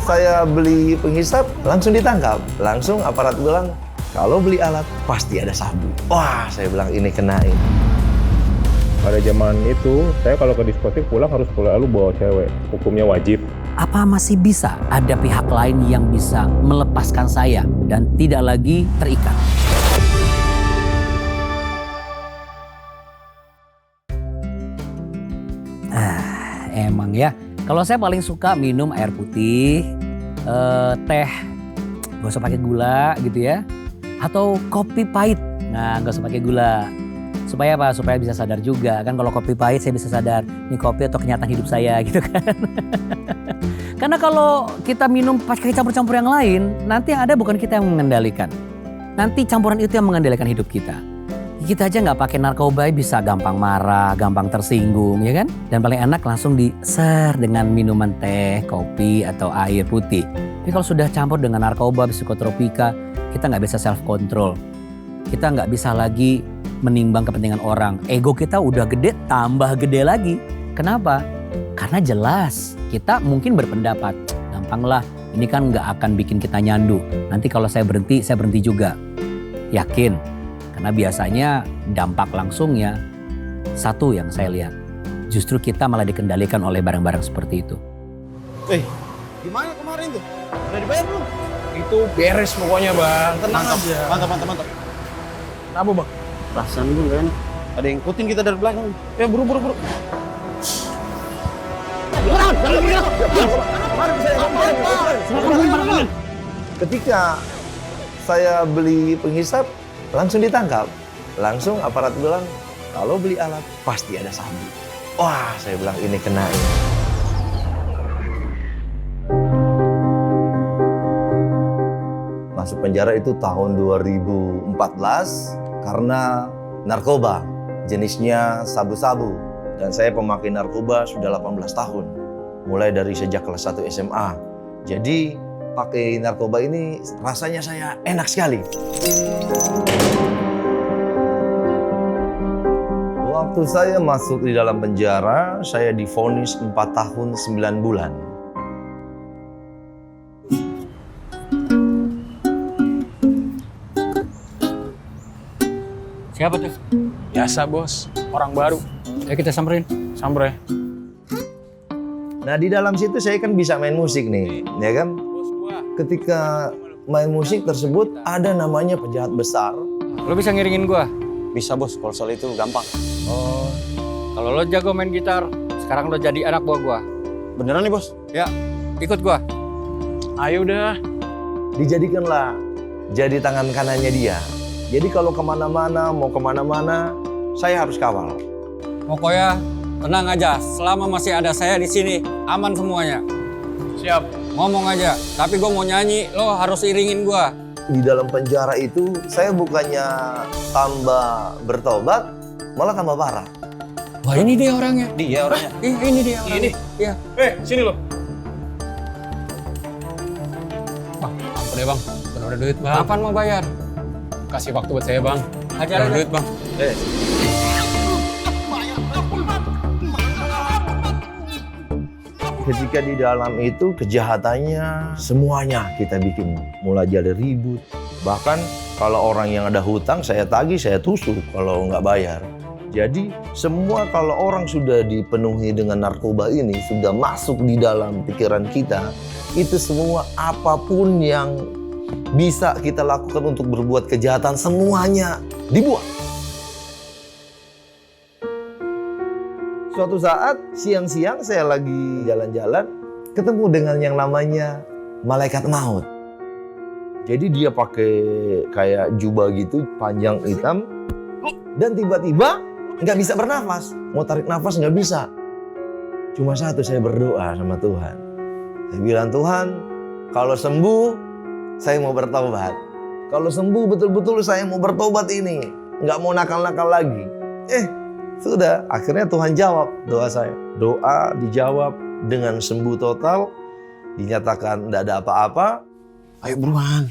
Saya beli penghisap, langsung ditangkap. Langsung aparat bilang, kalau beli alat, pasti ada sabu. Wah, saya bilang ini kenain. Pada zaman itu, saya kalau ke diskotik pulang harus selalu bawa cewek. Hukumnya wajib. Apa masih bisa ada pihak lain yang bisa melepaskan saya dan tidak lagi terikat? Emang ya, kalau saya paling suka minum air putih, teh, gak usah pakai gula gitu ya, atau kopi pahit, nah gak usah pakai gula. Supaya apa? Supaya bisa sadar juga kan, kalau kopi pahit saya bisa sadar ini kopi atau kenyataan hidup saya gitu kan. Karena kalau kita minum pakai campur-campur yang lain, nanti yang ada bukan kita yang mengendalikan. Nanti campuran itu yang mengendalikan hidup kita. Kita aja nggak pakai narkoba bisa gampang marah, gampang tersinggung ya kan. Dan paling enak langsung di-ser dengan minuman teh, kopi atau air putih. Tapi kalau sudah campur dengan narkoba, psikotropika, kita nggak bisa self control. Kita nggak bisa lagi menimbang kepentingan orang. Ego kita udah gede, tambah gede lagi. Kenapa? Karena jelas kita mungkin berpendapat, gampang lah, ini kan nggak akan bikin kita nyandu. Nanti kalau saya berhenti juga. Yakin, karena biasanya dampak langsungnya satu yang saya lihat. Justru kita malah dikendalikan oleh barang-barang seperti itu. Gimana kemarin tuh? Udah dibayar belum? Itu beres pokoknya, Bang. Tenang aja. Mantap. Kenapa, Bang? Perasaan gue kan ada yang ikutin kita dari belakang. Ya buru. Ketika saya beli penghisap, langsung ditangkap. Langsung aparat bilang, kalau beli alat, pasti ada sabu. Wah, saya bilang ini kenain. Masuk penjara itu tahun 2014 karena narkoba, jenisnya sabu-sabu. Dan saya pemakai narkoba sudah 18 tahun, mulai dari sejak kelas 1 SMA. Jadi pakai narkoba ini rasanya saya enak sekali. Waktu saya masuk di dalam penjara, saya divonis 4 tahun 9 bulan. Siapa tuh? Biasa, Bos. Orang baru. Ayo kita samperin. Sambre. Nah, di dalam situ saya kan bisa main musik nih, ya kan? Ketika main musik tersebut ada namanya penjahat besar. Lo bisa ngiringin gua? Bisa bos, kalau soal itu gampang. Oh. Kalau lo jago main gitar, sekarang lo jadi anak buah gua. Beneran nih bos? Ya, ikut gua. Ayo udah. Dijadikanlah jadi tangan kanannya dia. Jadi kalau kemana-mana, mau kemana-mana, saya harus kawal. Pokoknya tenang aja, selama masih ada saya di sini, aman semuanya. Siap. Ngomong aja, tapi gua mau nyanyi, lo harus iringin gua. Di dalam penjara itu, saya bukannya tambah bertobat, malah tambah parah. Wah ini dia orangnya. Dia orangnya. Ini dia orangnya. Iya. Sini lo. Bang, ampun ya bang, belum ada duit bang. Kapan mau bayar? Kasih waktu buat saya bang. Hajar Belum aja. ada duit bang. Ketika di dalam itu kejahatannya semuanya kita bikin. Mulai jadi ribut. Bahkan kalau orang yang ada hutang saya tagih, saya tusuk kalau nggak bayar. Jadi semua kalau orang sudah dipenuhi dengan narkoba ini, sudah masuk di dalam pikiran kita, itu semua apapun yang bisa kita lakukan untuk berbuat kejahatan semuanya dibuat. Suatu saat siang-siang saya lagi jalan-jalan ketemu dengan yang namanya malaikat maut. Jadi dia pakai kayak jubah gitu panjang hitam dan tiba-tiba nggak bisa bernafas. Mau tarik nafas nggak bisa. Cuma satu, saya berdoa sama Tuhan. Saya bilang, Tuhan kalau sembuh saya mau bertobat. Kalau sembuh betul-betul saya mau bertobat ini. Nggak mau nakal-nakal lagi. Sudah, akhirnya Tuhan jawab doa saya. Doa dijawab dengan sembuh total, dinyatakan tidak ada apa-apa. Ayo buruan.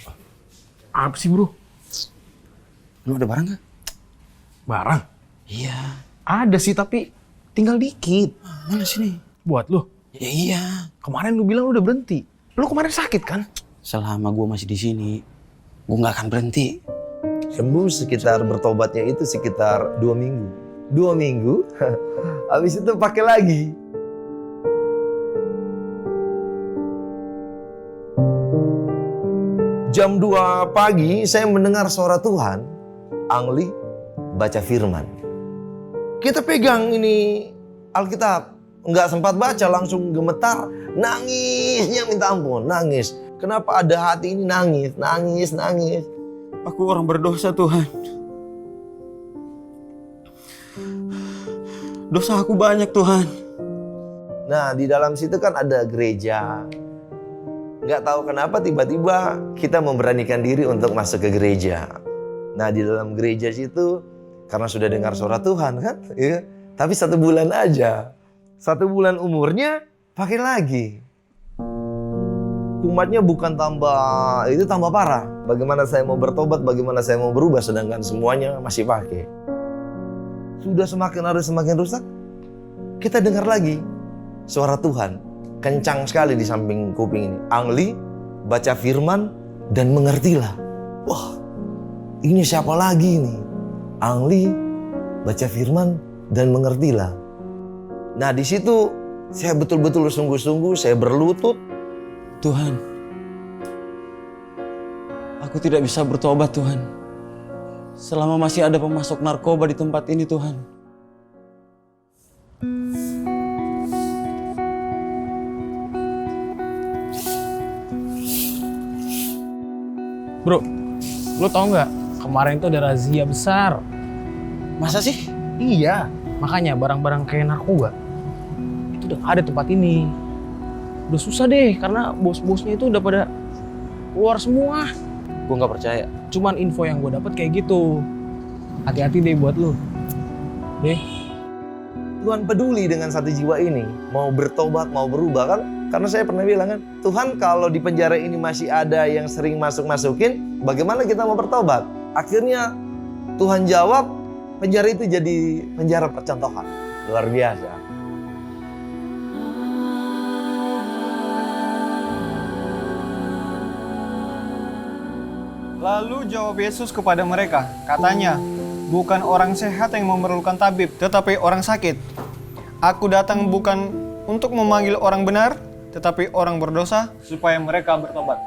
Apa sih bro? Lu ada barang nggak? Barang? Iya. Ada sih tapi tinggal dikit. Mana sini? Buat lu. Ya iya, Kemarin lu bilang lu udah berhenti. Lu kemarin sakit kan? selama gue masih di sini, gue nggak akan berhenti. Sembuh sekitar bertobatnya itu sekitar 2 minggu. 2 minggu, habis itu pakai lagi. Jam 2 pagi saya mendengar suara Tuhan. Angli baca firman. Kita pegang ini Alkitab. Nggak sempat baca, langsung gemetar. Nangisnya minta ampun, nangis. Kenapa ada hati ini nangis. Aku orang berdosa, Tuhan. Dosa aku banyak, Tuhan. Nah, di dalam situ kan ada gereja. Nggak tahu kenapa tiba-tiba kita memberanikan diri untuk masuk ke gereja. Nah, di dalam gereja situ, karena sudah dengar suara Tuhan kan, ya, tapi 1 bulan aja. 1 bulan umurnya, pakai lagi. Kumatnya bukan tambah parah. Bagaimana saya mau bertobat, bagaimana saya mau berubah, sedangkan semuanya masih pakai. Sudah semakin hari semakin rusak, kita dengar lagi suara Tuhan. Kencang sekali di samping kuping ini. Angli, baca firman, dan mengertilah. Wah, ini siapa lagi nih? Angli, baca firman, dan mengertilah. Nah, di situ saya betul-betul sungguh-sungguh, saya berlutut. Tuhan, aku tidak bisa bertobat, Tuhan. Selama masih ada pemasok narkoba di tempat ini, Tuhan. Bro, lu tau nggak? Kemarin tuh ada razia besar. Masa sih? Iya, makanya barang-barang kayak narkoba itu udah nggak ada tempat ini. Udah susah deh, karena bos-bosnya itu udah pada keluar semua. Gue nggak percaya. Cuman info yang gue dapet kayak gitu. Hati-hati deh buat lu. Deh. Tuhan peduli dengan satu jiwa ini. Mau bertobat, mau berubah kan? Karena saya pernah bilang kan, Tuhan kalau di penjara ini masih ada yang sering masuk-masukin, bagaimana kita mau bertobat? Akhirnya Tuhan jawab, penjara itu jadi penjara percontohan. Luar biasa. Lalu jawab Yesus kepada mereka, katanya, bukan orang sehat yang memerlukan tabib, tetapi orang sakit. Aku datang bukan untuk memanggil orang benar, tetapi orang berdosa, supaya mereka bertobat.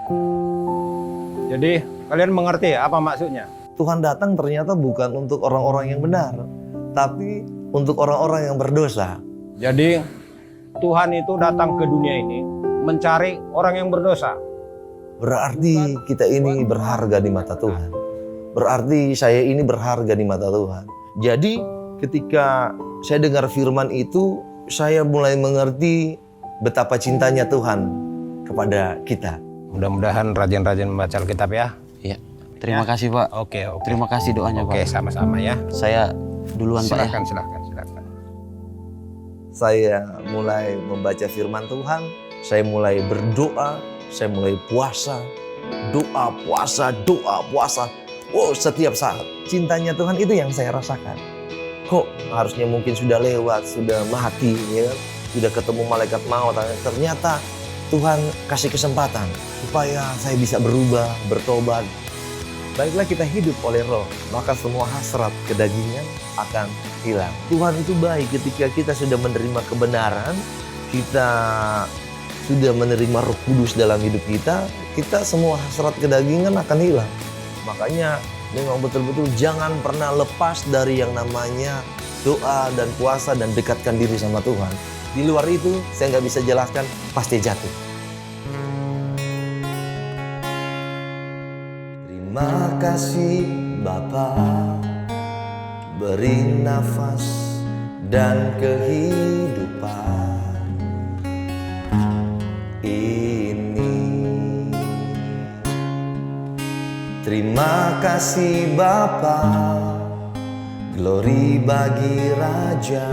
Jadi kalian mengerti apa maksudnya? Tuhan datang ternyata bukan untuk orang-orang yang benar, tapi untuk orang-orang yang berdosa. Jadi Tuhan itu datang ke dunia ini mencari orang yang berdosa. Berarti kita ini berharga di mata Tuhan. Berarti saya ini berharga di mata Tuhan. Jadi ketika saya dengar firman itu, saya mulai mengerti betapa cintanya Tuhan kepada kita. Mudah-mudahan rajin-rajin membaca Alkitab ya. Iya. Terima kasih, Pak. Oke. Terima kasih doanya, Oke, Pak. sama-sama ya. Saya duluan, Pak, ya. Silakan. Saya mulai membaca firman Tuhan, saya mulai berdoa, saya mulai puasa. Doa, puasa. Oh, setiap saat. Cintanya Tuhan itu yang saya rasakan. Kok harusnya mungkin sudah lewat, sudah mati, ya kan? Sudah ketemu malaikat maut. Ternyata Tuhan kasih kesempatan supaya saya bisa berubah, bertobat. Baiklah kita hidup oleh roh, maka semua hasrat kedagingan akan hilang. Tuhan itu baik ketika kita sudah menerima kebenaran, kita sudah menerima Roh Kudus dalam hidup kita semua hasrat kedagingan akan hilang. Makanya memang betul-betul jangan pernah lepas dari yang namanya doa dan puasa dan dekatkan diri sama Tuhan. Di luar itu saya nggak bisa jelaskan, pasti jatuh. Terima kasih Bapa, beri nafas dan kehidupan ini. Terima kasih Bapa, glory bagi Raja,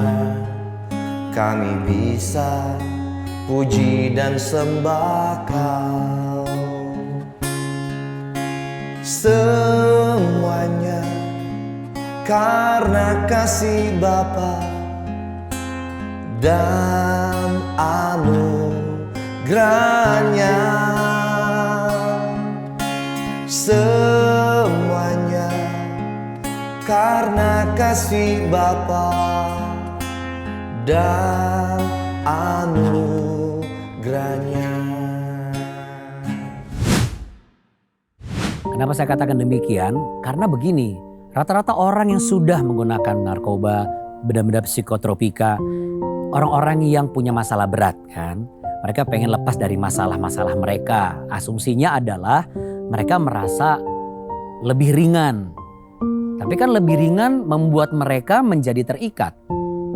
kami bisa puji dan sembah Kau. Semuanya karena kasih Bapa dan anugerahnya. Semuanya karena kasih Bapa dan anugerahnya. Kenapa saya katakan demikian? Karena begini, rata-rata orang yang sudah menggunakan narkoba, benda-benda psikotropika, orang-orang yang punya masalah berat kan, mereka pengen lepas dari masalah-masalah mereka. Asumsinya adalah mereka merasa lebih ringan. Tapi kan lebih ringan membuat mereka menjadi terikat.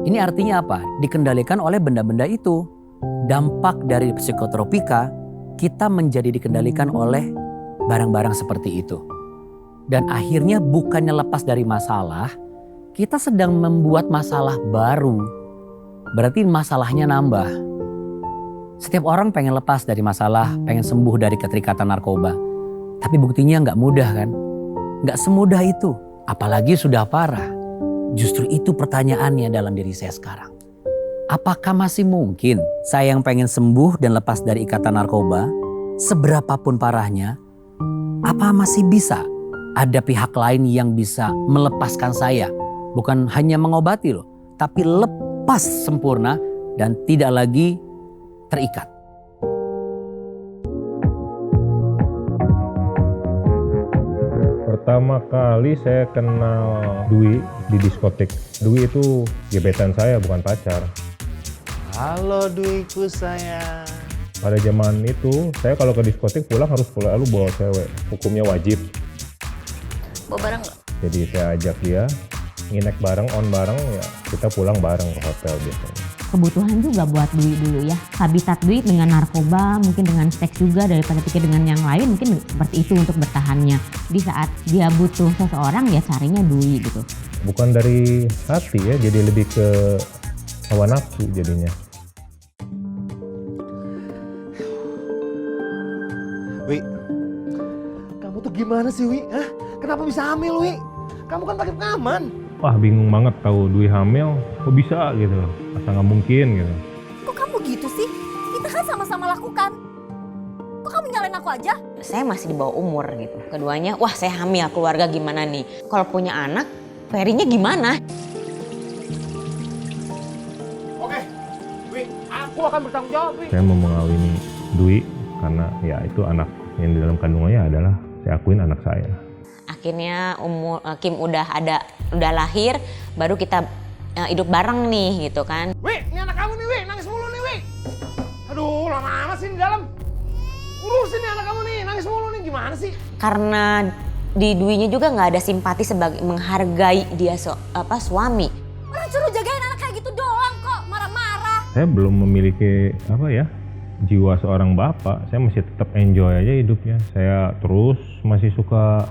Ini artinya apa? Dikendalikan oleh benda-benda itu. Dampak dari psikotropika, kita menjadi dikendalikan oleh barang-barang seperti itu. Dan akhirnya bukannya lepas dari masalah, kita sedang membuat masalah baru. Berarti masalahnya nambah. Setiap orang pengen lepas dari masalah, pengen sembuh dari keterikatan narkoba. Tapi buktinya nggak mudah kan? Nggak semudah itu. Apalagi sudah parah. Justru itu pertanyaannya dalam diri saya sekarang. Apakah masih mungkin saya yang pengen sembuh dan lepas dari ikatan narkoba, seberapapun parahnya, apa masih bisa ada pihak lain yang bisa melepaskan saya? Bukan hanya mengobati loh, tapi lepas sempurna dan tidak lagi terikat. Pertama kali saya kenal Dwi di diskotik. Dwi itu gebetan saya, bukan pacar. Halo Dwiku sayang. Pada zaman itu, saya kalau ke diskotik pulang harus selalu bawa cewek. Hukumnya wajib. Bawa barang nggak? Jadi saya ajak dia, nginek bareng, on bareng, ya kita pulang bareng ke hotel biasanya. Kebutuhan juga buat Dwi dulu ya. Habitat Dwi dengan narkoba, mungkin dengan seks juga, daripada pikir dengan yang lain, mungkin seperti itu untuk bertahannya. Di saat dia butuh seseorang ya carinya Dwi gitu. Bukan dari hati ya, jadi lebih ke hawa nafsu jadinya. Wi, kamu tuh gimana sih Wi? Hah? Kenapa bisa hamil Wi? Kamu kan pakai pengaman. Wah bingung banget tahu Dwi hamil, kok bisa gitu, asa nggak mungkin gitu. Kok kamu gitu sih? Kita kan sama-sama lakukan. Kok kamu nyalain aku aja? Saya masih di bawah umur gitu. Keduanya, wah saya hamil, keluarga gimana nih? Kalau punya anak, Ferry-nya gimana? Oke, Wi, aku akan bertanggung jawab Wi. Saya mau mengawini Dwi karena ya itu anak yang di dalam kandungannya adalah saya akuin anak saya. Akhirnya Kim udah lahir, baru kita hidup bareng nih gitu kan. Wi, ini anak kamu nih Wi, nangis mulu nih Wi. Aduh, lama amat sih di dalam. Urusin nih anak kamu nih, nangis mulu nih, gimana sih? Karena di Dwi-nya juga nggak ada simpati sebagai menghargai dia suami. Orang suruh jagain anak kayak gitu doang kok, marah-marah. Saya belum memiliki jiwa seorang bapak. Saya masih tetap enjoy aja hidupnya. Saya terus masih suka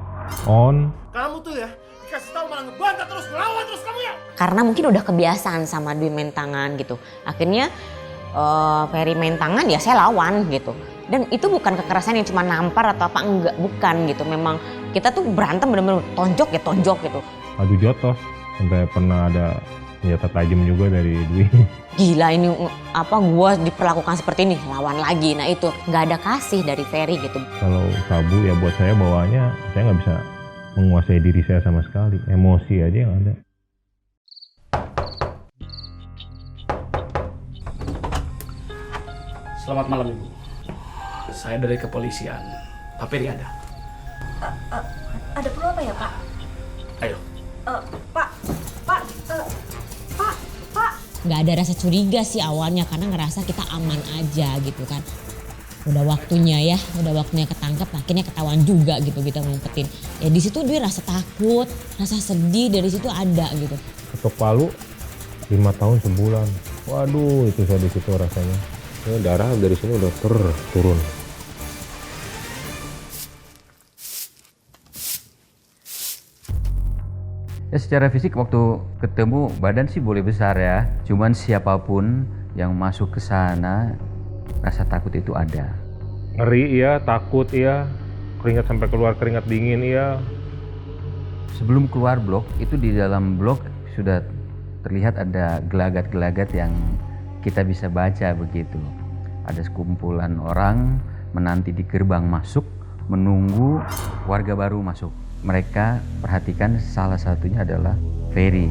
on. Kamu tuh ya, dikasih tahu malah ngebantah terus, ngelawan terus kamu ya. Karena mungkin udah kebiasaan sama Dwi main tangan gitu. Akhirnya Ferry main tangan ya saya lawan gitu. Dan itu bukan kekerasan yang cuma nampar atau apa, enggak, bukan gitu. Memang kita tuh berantem bener-bener tonjok gitu. Adu jotos, sampai pernah ada senjata tajam juga dari Dwi. Gila ini gua diperlakukan seperti ini, lawan lagi. Nah itu nggak ada kasih dari Ferry gitu. Kalau sabu ya buat saya bawaannya, saya nggak bisa menguasai diri saya sama sekali. Emosi aja yang ada. Selamat malam Ibu. Saya dari kepolisian. Pak Ferry ada? Ada perlu apa ya Pak? Ayo. Pak. Nggak ada rasa curiga sih awalnya karena ngerasa kita aman aja gitu kan. Udah waktunya ketangkep, akhirnya ketahuan juga gitu kita ngumpetin. Ya di situ dia rasa takut, rasa sedih dari situ ada gitu. Ketok palu 5 tahun sebulan. Waduh itu saya di situ rasanya. Ya, darah dari sini udah turun. Ya secara fisik waktu ketemu badan sih boleh besar ya. Cuman siapapun yang masuk ke sana rasa takut itu ada. Ngeri ya, takut ya, keringat sampai keluar keringat dingin ya. Sebelum keluar blok itu di dalam blok sudah terlihat ada gelagat-gelagat yang kita bisa baca begitu. Ada sekumpulan orang menanti di gerbang masuk, menunggu warga baru masuk. Mereka perhatikan salah satunya adalah Ferry.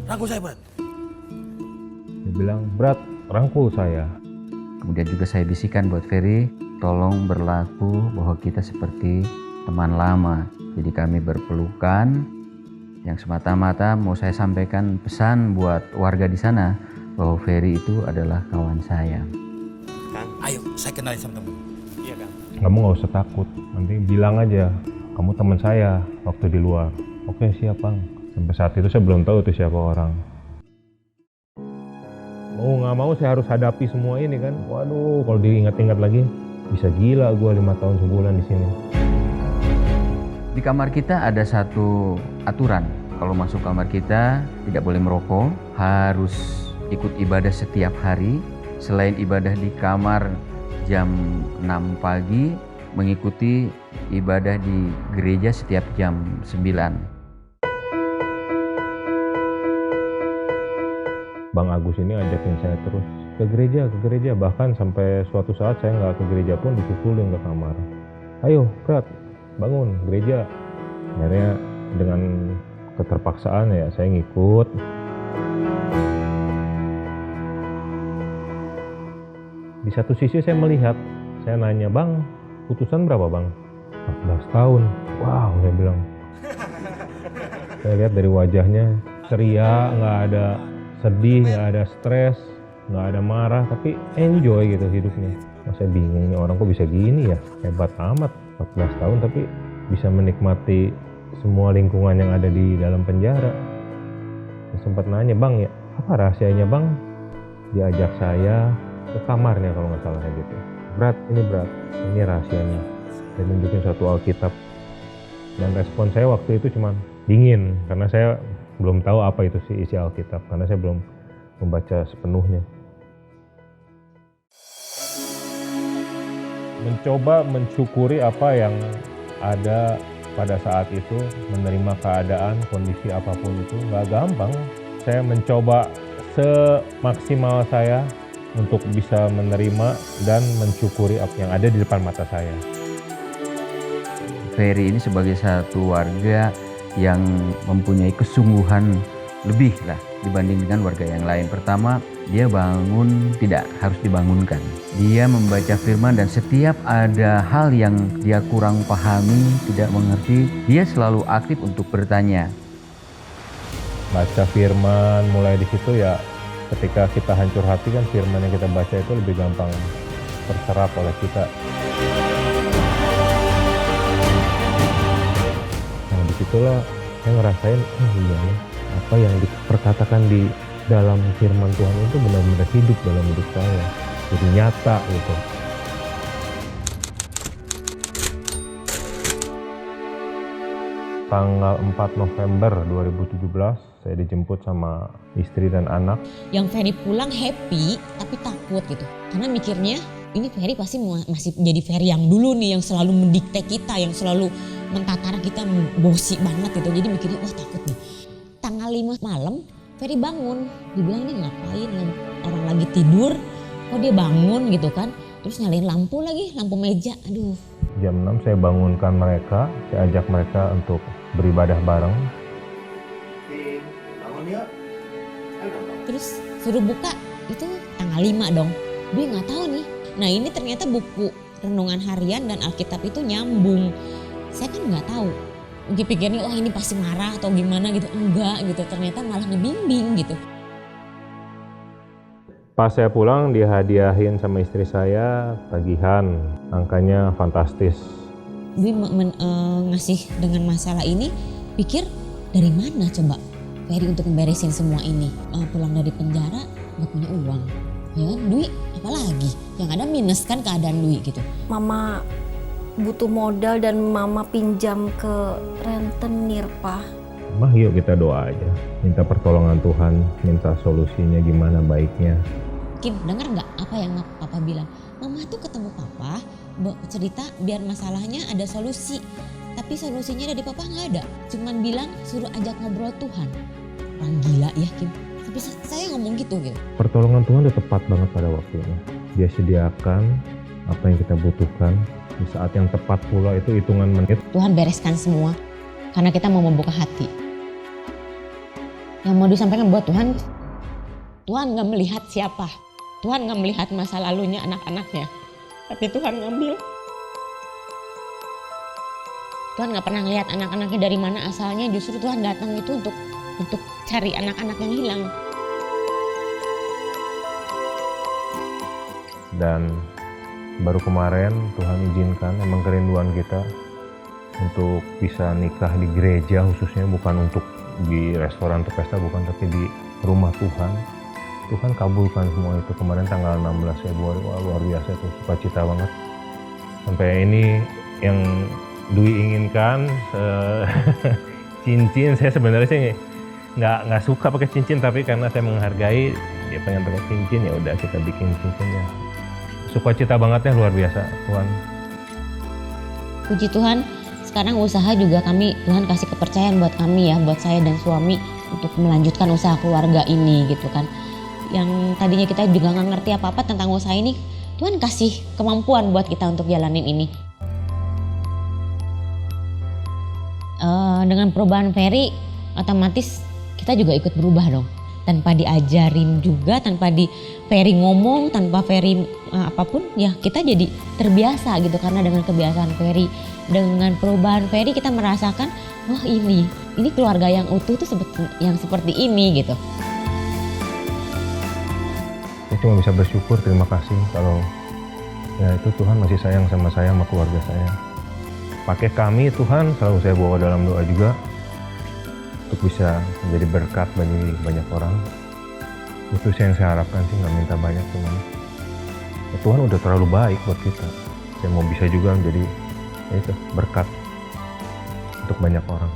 Rangkul saya, Brat. Dia bilang, "Brat, rangkul saya." Kemudian juga saya bisikan buat Ferry, tolong berlaku bahwa kita seperti teman lama. Jadi kami berpelukan. Yang semata-mata mau saya sampaikan pesan buat warga di sana bahwa Ferry itu adalah kawan saya. Kang, ayo saya kenalin sama temen. Iya, Kang. Kamu nggak usah takut, nanti bilang aja kamu teman saya waktu di luar. Oke, siap Bang. Sampai saat itu saya belum tahu itu siapa orang. Mau nggak mau saya harus hadapi semua ini kan. Waduh, kalau diingat-ingat lagi bisa gila gue 5 tahun sebulan di sini. Di kamar kita ada satu aturan. Kalau masuk kamar kita tidak boleh merokok, harus ikut ibadah setiap hari. Selain ibadah di kamar jam 6 pagi, mengikuti ibadah di gereja setiap jam 9. Bang Agus ini ajakin saya terus ke gereja, bahkan sampai suatu saat saya nggak ke gereja pun dipukulin ke kamar. Ayo, Brat, bangun gereja. Akhirnya dengan keterpaksaan ya saya ngikut. Di satu sisi saya melihat, saya nanya, "Bang, putusan berapa Bang?" 14 tahun. Wow, saya bilang. Saya lihat dari wajahnya ceria, nggak ada sedih, nggak ada stres, nggak ada marah, tapi enjoy gitu hidupnya. Saya bingung nih orang kok bisa gini ya, hebat amat. 14 tahun tapi bisa menikmati semua lingkungan yang ada di dalam penjara. Saya sempat nanya, "Bang ya, apa rahasianya Bang?" Diajak saya ke kamarnya kalau nggak salah kayak gitu. Brat, ini rahasianya. Saya nunjukin satu Alkitab. Dan respon saya waktu itu cuma dingin, karena saya belum tahu apa itu sih isi Alkitab, karena saya belum membaca sepenuhnya. Mencoba mensyukuri apa yang ada pada saat itu, menerima keadaan, kondisi apapun itu nggak gampang. Saya mencoba semaksimal saya untuk bisa menerima dan mensyukuri apa yang ada di depan mata saya. Ferry ini sebagai satu warga yang mempunyai kesungguhan lebih lah dibanding dengan warga yang lain. Pertama, dia bangun tidak harus dibangunkan. Dia membaca firman dan setiap ada hal yang dia kurang pahami, tidak mengerti, dia selalu aktif untuk bertanya. Baca firman, mulai di situ ya ketika kita hancur hati kan firman yang kita baca itu lebih gampang terserap oleh kita. Nah disitulah saya ngerasain, iya ya, apa yang diperkatakan di dalam firman Tuhan itu benar-benar hidup dalam hidup saya. Jadi nyata gitu. Tanggal 4 November 2017 saya dijemput sama istri dan anak. Yang Ferry pulang happy tapi takut gitu. Karena mikirnya ini Ferry pasti masih jadi Ferry yang dulu nih, yang selalu mendikte kita, yang selalu mentatara kita, bosi banget gitu. Jadi mikirnya wah takut nih. Tanggal 5 malam Ferry bangun. Dibilang ini ngapain, orang lagi tidur kok dia bangun gitu kan. Terus nyalain lampu lagi, lampu meja, aduh. Jam 6 saya bangunkan mereka, saya ajak mereka untuk beribadah bareng. Terus suruh buka, itu tanggal 5 dong. Dia nggak tahu nih. Nah ini ternyata buku renungan harian dan Alkitab itu nyambung. Saya kan nggak tahu. Mungkin pikirnya wah ini pasti marah atau gimana gitu. Enggak gitu, ternyata malah ngebimbing gitu. Pas saya pulang dihadiahin sama istri saya tagihan, angkanya fantastis. Dia ngasih dengan masalah ini, pikir dari mana coba Ferry untuk memberesin semua ini. Pulang dari penjara gak punya uang, ya kan, duit apalagi, yang ada minus kan keadaan duit gitu. Mama butuh modal dan mama pinjam ke rentenir, Pak. Mah yuk kita doa aja, minta pertolongan Tuhan, minta solusinya gimana baiknya. Kim, dengar nggak apa yang papa bilang? Mama tuh ketemu papa, cerita biar masalahnya ada solusi. Tapi Tapi solusinya dari papa nggak ada. Cuman bilang suruh ajak ngobrol Tuhan. Orang gila ya Kim. Tapi saya ngomong gitu. Pertolongan Tuhan udah tepat banget pada waktunya. Dia sediakan apa yang kita butuhkan. Di saat yang tepat pula itu hitungan menit. Tuhan bereskan semua. Karena kita mau membuka hati. Yang mau disampaikan buat Tuhan, Tuhan nggak melihat siapa. Tuhan nggak melihat masa lalunya anak-anaknya. Tapi Tuhan ngambil. Tuhan nggak pernah lihat anak-anaknya dari mana asalnya. Justru Tuhan datang itu untuk cari anak-anak yang hilang. Dan baru kemarin Tuhan izinkan, emang kerinduan kita untuk bisa nikah di gereja, khususnya bukan untuk di restoran atau pesta, bukan, tapi di rumah Tuhan. Tuhan kabulkan semua itu kemarin tanggal 16 Februari. Wah, luar biasa itu, sukacita banget. Sampai ini yang Dwi inginkan, cincin. Saya sebenarnya sih nggak suka pakai cincin, tapi karena saya menghargai dia pengen pakai cincin, ya udah kita bikin cincinnya. Sukacita banget ya, luar biasa Tuhan. Puji Tuhan, sekarang usaha juga Tuhan kasih kepercayaan buat kami ya, buat saya dan suami untuk melanjutkan usaha keluarga ini gitu kan. Yang tadinya kita juga nggak ngerti apa-apa tentang usaha ini, Tuhan kasih kemampuan buat kita untuk jalanin ini. Dengan perubahan Ferry, otomatis kita juga ikut berubah dong. Tanpa diajarin juga, tanpa Ferry ngomong, tanpa Ferry apapun, ya kita jadi terbiasa gitu. Karena dengan kebiasaan Ferry, dengan perubahan Ferry, kita merasakan, wah ini keluarga yang utuh tuh yang seperti ini gitu. Saya cuma bisa bersyukur, terima kasih kalau ya itu Tuhan masih sayang sama saya, sama keluarga saya. Pakai kami Tuhan, selalu saya bawa dalam doa juga untuk bisa menjadi berkat bagi banyak orang. Itu sih yang saya harapkan sih, nggak minta banyak, cuman ya Tuhan udah terlalu baik buat kita. Saya mau bisa juga menjadi ya itu berkat untuk banyak orang.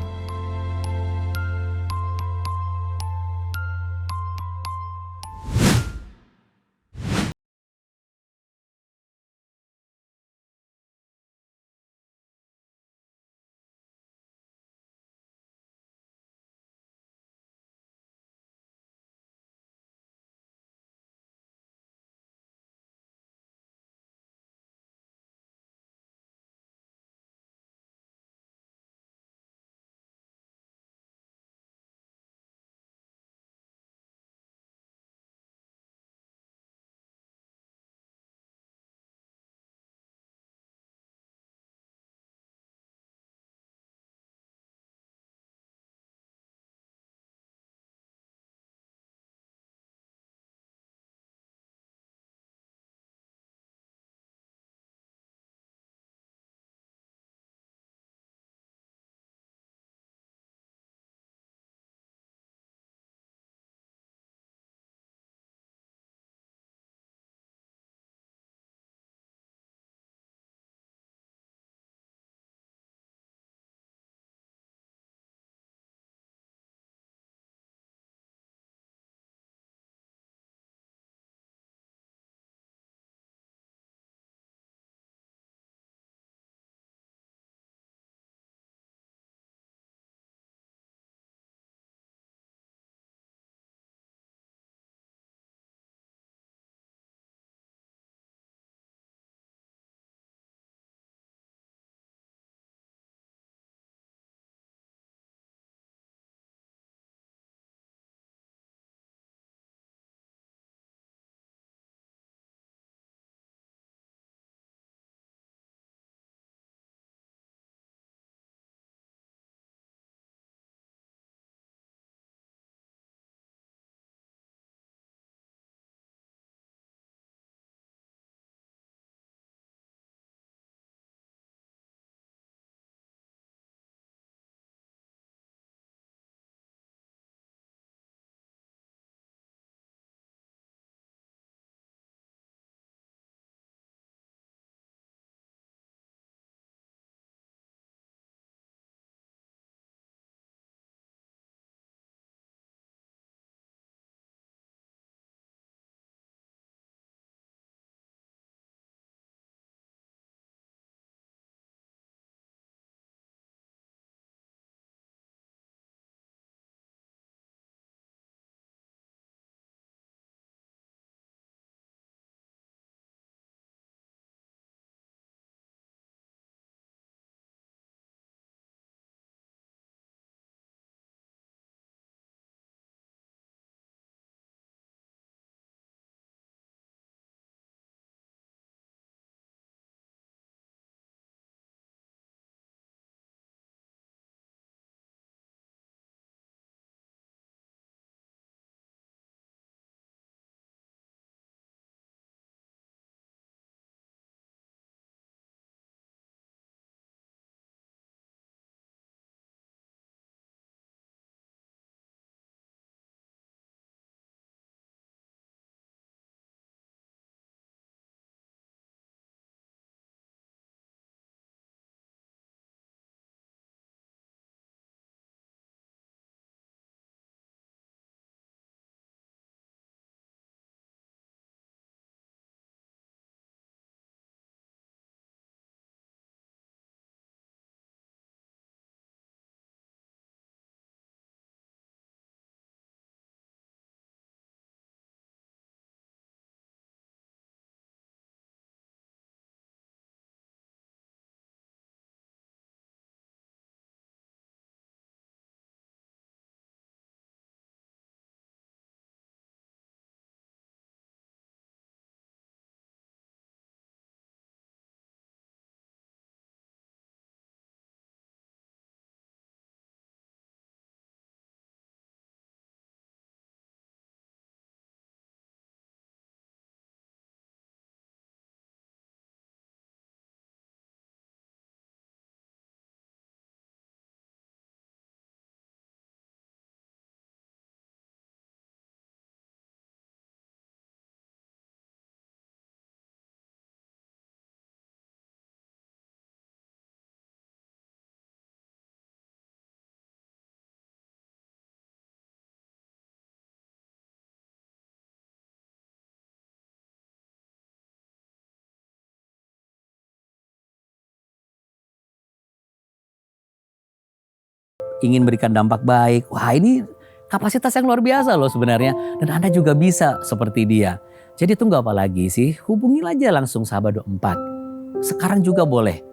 ingin berikan dampak baik. Wah, ini kapasitas yang luar biasa loh sebenarnya. Dan Anda juga bisa seperti dia. Jadi tunggu apa lagi sih? Hubungi aja langsung Sahabat 24. Sekarang juga boleh.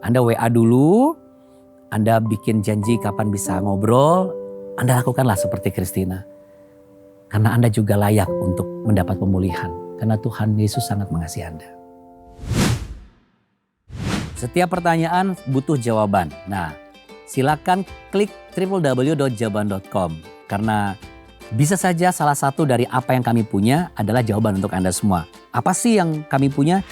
Anda WA dulu, Anda bikin janji kapan bisa ngobrol, Anda lakukanlah seperti Christina. Karena Anda juga layak untuk mendapat pemulihan. Karena Tuhan Yesus sangat mengasihi Anda. Setiap pertanyaan butuh jawaban. Nah, silakan klik www.jawaban.com. Karena bisa saja salah satu dari apa yang kami punya adalah jawaban untuk Anda semua. Apa sih yang kami punya?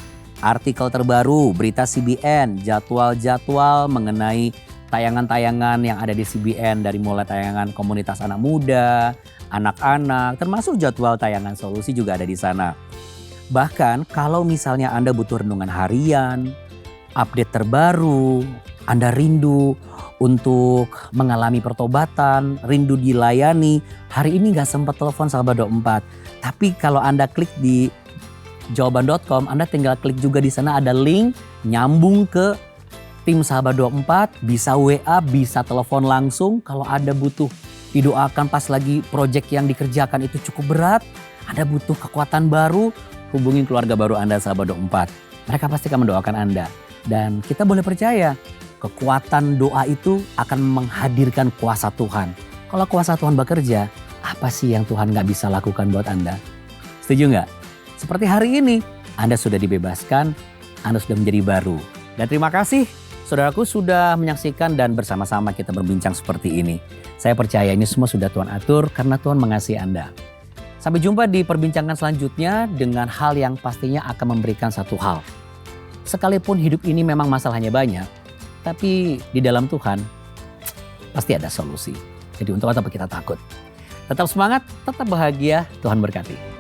Artikel terbaru, berita CBN, jadwal-jadwal mengenai tayangan-tayangan yang ada di CBN. Dari mulai tayangan komunitas anak muda, anak-anak, termasuk jadwal tayangan solusi juga ada di sana. Bahkan kalau misalnya Anda butuh renungan harian, update terbaru, Anda rindu untuk mengalami pertobatan, rindu dilayani, hari ini gak sempat telepon Sahabat 24. Tapi kalau Anda klik di jawaban.com, Anda tinggal klik juga di sana ada link nyambung ke tim Sahabat 24, bisa WA, bisa telepon langsung. Kalau Anda butuh didoakan pas lagi proyek yang dikerjakan itu cukup berat, Anda butuh kekuatan baru, hubungin keluarga baru Anda Sahabat 24. Mereka pasti akan mendoakan Anda. Dan kita boleh percaya, kekuatan doa itu akan menghadirkan kuasa Tuhan. Kalau kuasa Tuhan bekerja, apa sih yang Tuhan gak bisa lakukan buat Anda? Setuju gak? Seperti hari ini, Anda sudah dibebaskan, Anda sudah menjadi baru. Dan terima kasih, saudaraku sudah menyaksikan dan bersama-sama kita berbincang seperti ini. Saya percaya ini semua sudah Tuhan atur karena Tuhan mengasihi Anda. Sampai jumpa di perbincangan selanjutnya dengan hal yang pastinya akan memberikan satu hal. Sekalipun hidup ini memang masalahnya banyak, tapi di dalam Tuhan pasti ada solusi. Jadi untuk apa kita takut? Tetap semangat, tetap bahagia, Tuhan berkati.